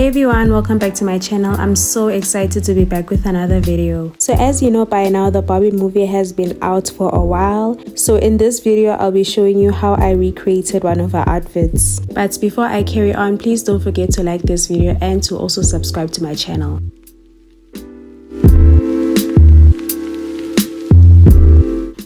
Hey everyone, welcome back to my channel. I'm so excited to be back with another video. So as you know by now, the Barbie movie has been out for a while. So in this video, I'll be showing you how I recreated one of her outfits. But before I carry on, please don't forget to like this video and to also subscribe to my channel.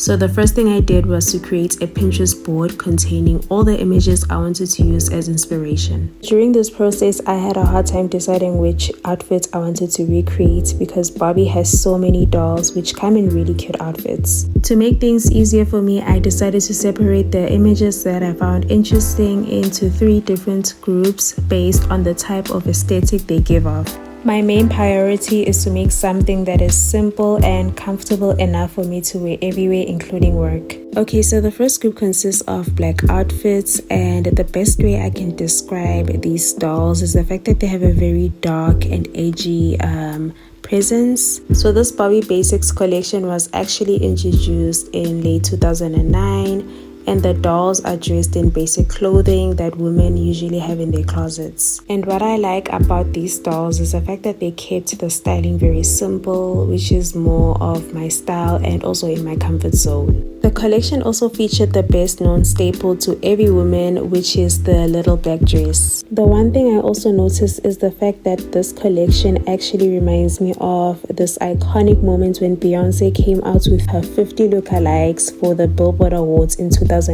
So the first thing I did was to create a Pinterest board containing all the images I wanted to use as inspiration. During this process, I had a hard time deciding which outfits I wanted to recreate because Barbie has so many dolls which come in really cute outfits. To make things easier for me, I decided to separate the images that I found interesting into 3 different groups based on the type of aesthetic they give off. My main priority is to make something that is simple and comfortable enough for me to wear everywhere, including work. Okay, so the first group consists of black outfits, and the best way I can describe these dolls is the fact that they have a very dark and edgy presence. So this Barbie Basics collection was actually introduced in late 2009. And the dolls are dressed in basic clothing that women usually have in their closets. And what I like about these dolls is the fact that they kept the styling very simple, which is more of my style and also in my comfort zone. The collection also featured the best known staple to every woman, which is the little black dress. The one thing I also noticed is the fact that this collection actually reminds me of this iconic moment when Beyonce came out with her 50 lookalikes for the Billboard Awards in 2003.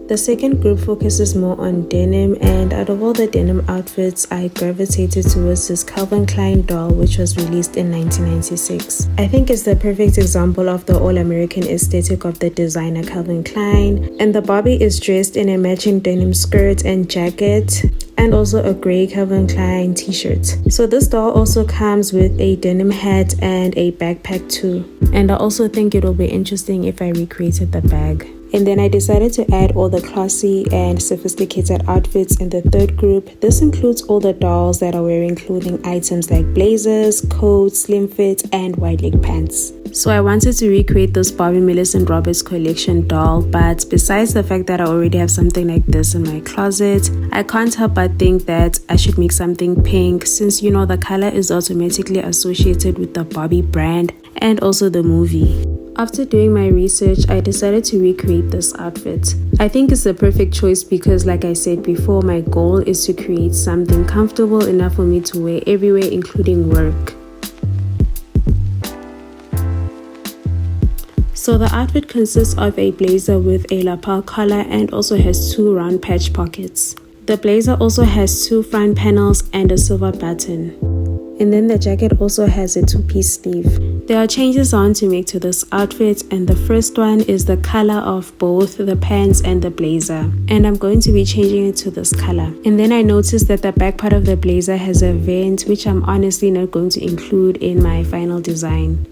The second group focuses more on denim, and out of all the denim outfits, I gravitated towards this Calvin Klein doll which was released in 1996. I think it's the perfect example of the all-American aesthetic of the designer Calvin Klein, and the Barbie is dressed in a matching denim skirt and jacket and also a grey Calvin Klein t-shirt. So this doll also comes with a denim hat and a backpack too, and I also think it will be interesting if I recreated the bag. And then I decided to add all the classy and sophisticated outfits in the third group. This includes all the dolls that are wearing clothing items like blazers, coats, slim fit, and wide leg pants. So I wanted to recreate this Barbie Millicent Roberts collection doll, but besides the fact that I already have something like this in my closet, I can't help but think that I should make something pink, since you know the color is automatically associated with the Barbie brand and also the movie. After doing my research, I decided to recreate this outfit. I think it's the perfect choice because, like I said before, my goal is to create something comfortable enough for me to wear everywhere, including work. So the outfit consists of a blazer with a lapel collar and also has 2 round patch pockets. The blazer also has 2 front panels and a silver button. And then the jacket also has a 2-piece sleeve. There are changes I want to make to this outfit, and the first one is the color of both the pants and the blazer, and I'm going to be changing it to this color. And then I noticed that the back part of the blazer has a vent, which I'm honestly not going to include in my final design.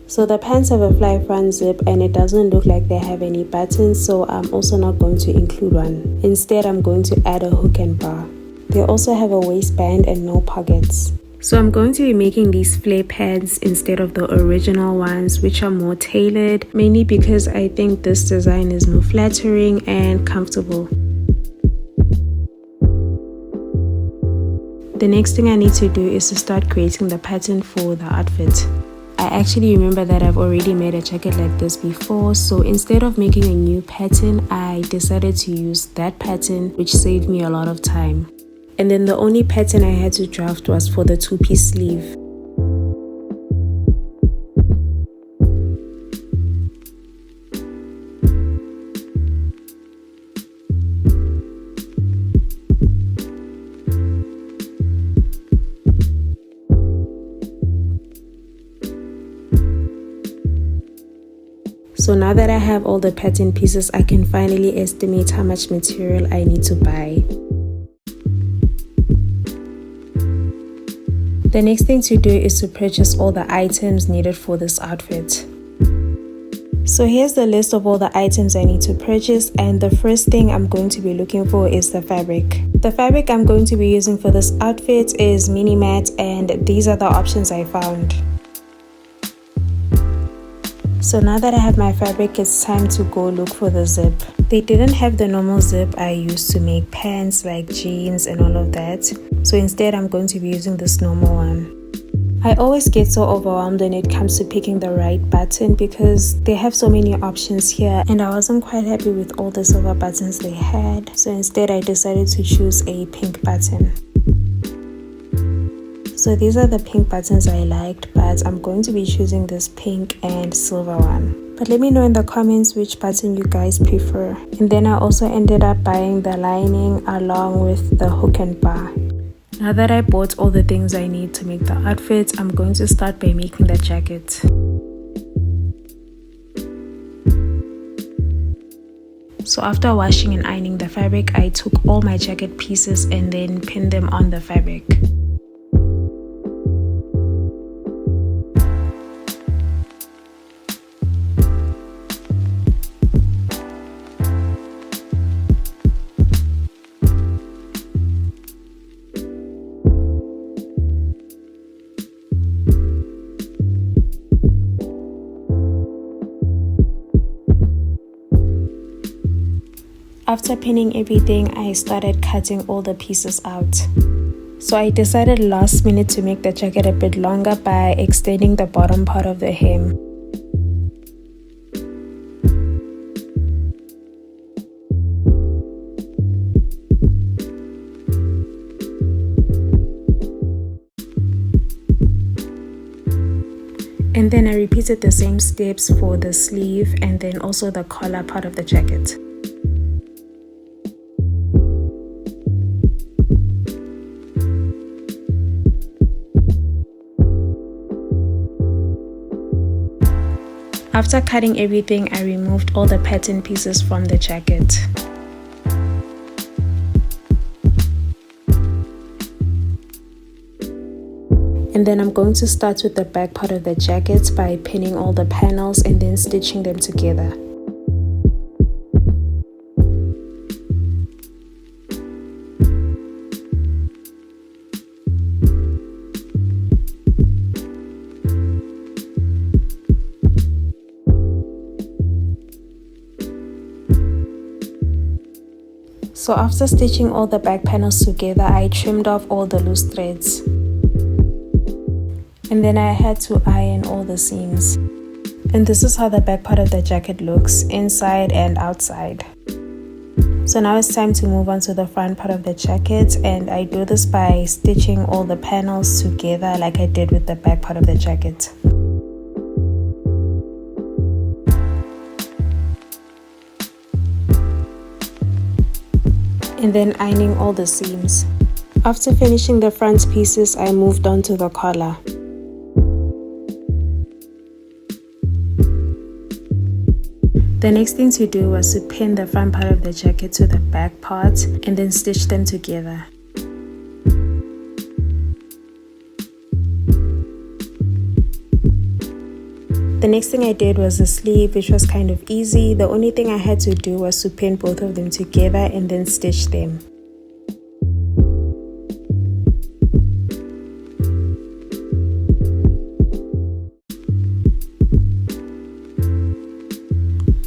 So the pants have a fly front zip and it doesn't look like they have any buttons, so I'm also not going to include one. Instead, I'm going to add a hook and bar. They also have a waistband and no pockets. So I'm going to be making these flare pants instead of the original ones, which are more tailored, mainly because I think this design is more flattering and comfortable. The next thing I need to do is to start creating the pattern for the outfit. I actually remember that I've already made a jacket like this before, so instead of making a new pattern, I decided to use that pattern, which saved me a lot of time. And then the only pattern I had to draft was for the 2-piece sleeve. So now that I have all the pattern pieces, I can finally estimate how much material I need to buy. The next thing to do is to purchase all the items needed for this outfit. So here's the list of all the items I need to purchase, and the first thing I'm going to be looking for is the fabric. The fabric I'm going to be using for this outfit is mini mat, and these are the options I found. So now that I have my fabric, it's time to go look for the zip. They didn't have the normal zip I used to make pants like jeans and all of that. So instead I'm going to be using this normal one. I always get so overwhelmed when it comes to picking the right button because they have so many options here and I wasn't quite happy with all the silver buttons they had. So instead I decided to choose a pink button. So these are the pink buttons I liked, but I'm going to be choosing this pink and silver one. But let me know in the comments which button you guys prefer. And then I also ended up buying the lining along with the hook and bar. Now that I bought all the things I need to make the outfit, I'm going to start by making the jacket. So after washing and ironing the fabric, I took all my jacket pieces and then pinned them on the fabric. After pinning everything, I started cutting all the pieces out. So I decided last minute to make the jacket a bit longer by extending the bottom part of the hem. And then I repeated the same steps for the sleeve and then also the collar part of the jacket. After cutting everything, I removed all the pattern pieces from the jacket. And then I'm going to start with the back part of the jacket by pinning all the panels and then stitching them together. So after stitching all the back panels together, I trimmed off all the loose threads. And then I had to iron all the seams. And this is how the back part of the jacket looks, inside and outside. So now it's time to move on to the front part of the jacket, and I do this by stitching all the panels together like I did with the back part of the jacket. And then ironing all the seams. After finishing the front pieces, I moved on to the collar. The next thing to do was to pin the front part of the jacket to the back part and then stitch them together. The next thing I did was the sleeve, which was kind of easy. The only thing I had to do was to pin both of them together and then stitch them.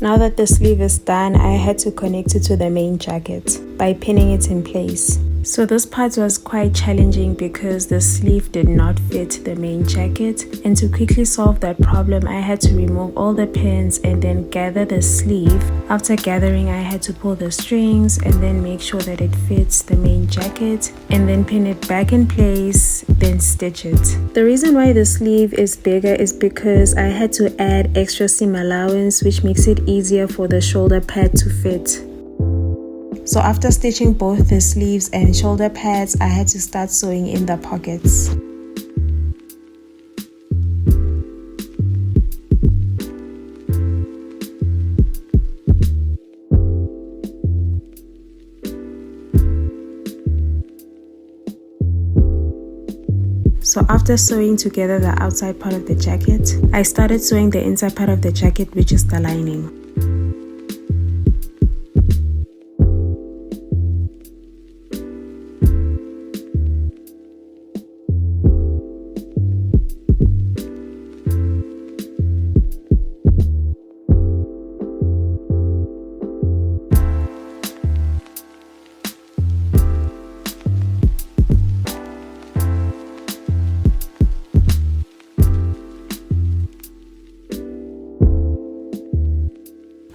Now that the sleeve is done, I had to connect it to the main jacket by pinning it in place. So this part was quite challenging because the sleeve did not fit the main jacket, and to quickly solve that problem I had to remove all the pins and then gather the sleeve. After gathering, I had to pull the strings and then make sure that it fits the main jacket and then pin it back in place, then stitch it. The reason why the sleeve is bigger is because I had to add extra seam allowance, which makes it easier for the shoulder pad to fit. So after stitching both the sleeves and shoulder pads, I had to start sewing in the pockets. So after sewing together the outside part of the jacket, I started sewing the inside part of the jacket, which is the lining.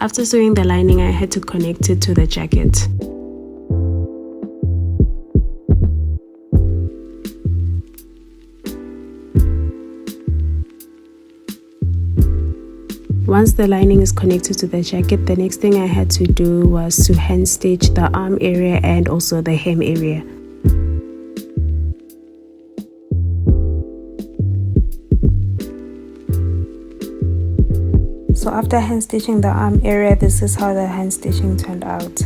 After sewing the lining, I had to connect it to the jacket. Once the lining is connected to the jacket, the next thing I had to do was to hand stitch the arm area and also the hem area. So after hand stitching the arm area, this is how the hand stitching turned out.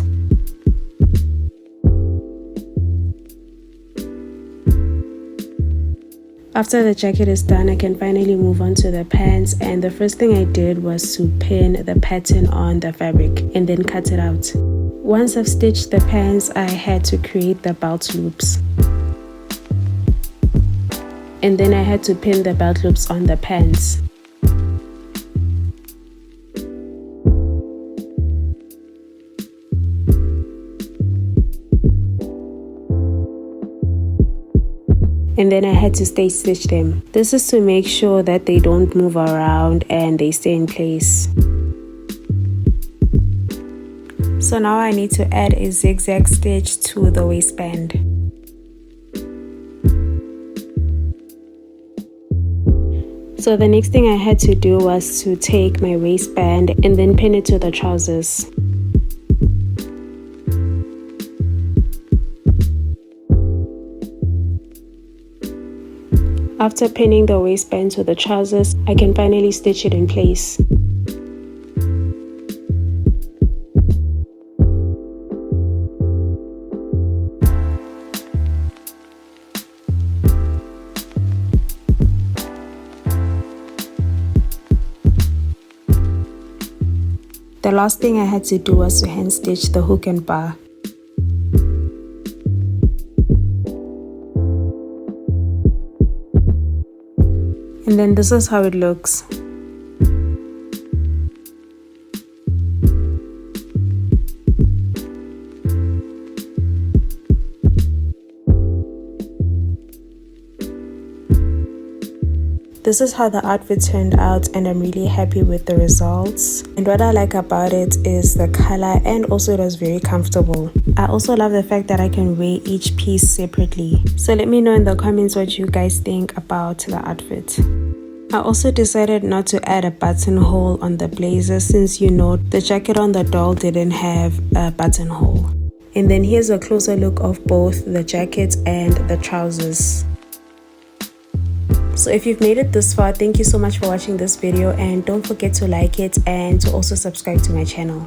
After the jacket is done, I can finally move on to the pants, and the first thing I did was to pin the pattern on the fabric and then cut it out. Once I've stitched the pants, I had to create the belt loops. And then I had to pin the belt loops on the pants. And then I had to stay stitch them. This is to make sure that they don't move around and they stay in place. So now I need to add a zigzag stitch to the waistband. So the next thing I had to do was to take my waistband and then pin it to the trousers. After pinning the waistband to the trousers, I can finally stitch it in place. The last thing I had to do was to hand stitch the hook and bar. And then this is how it looks. This is how the outfit turned out, and I'm really happy with the results. And what I like about it is the color, and also it was very comfortable. I also love the fact that I can wear each piece separately. So let me know in the comments what you guys think about the outfit. I also decided not to add a buttonhole on the blazer, since you know the jacket on the doll didn't have a buttonhole. And then here's a closer look of both the jacket and the trousers. So if you've made it this far, thank you so much for watching this video, and don't forget to like it and to also subscribe to my channel.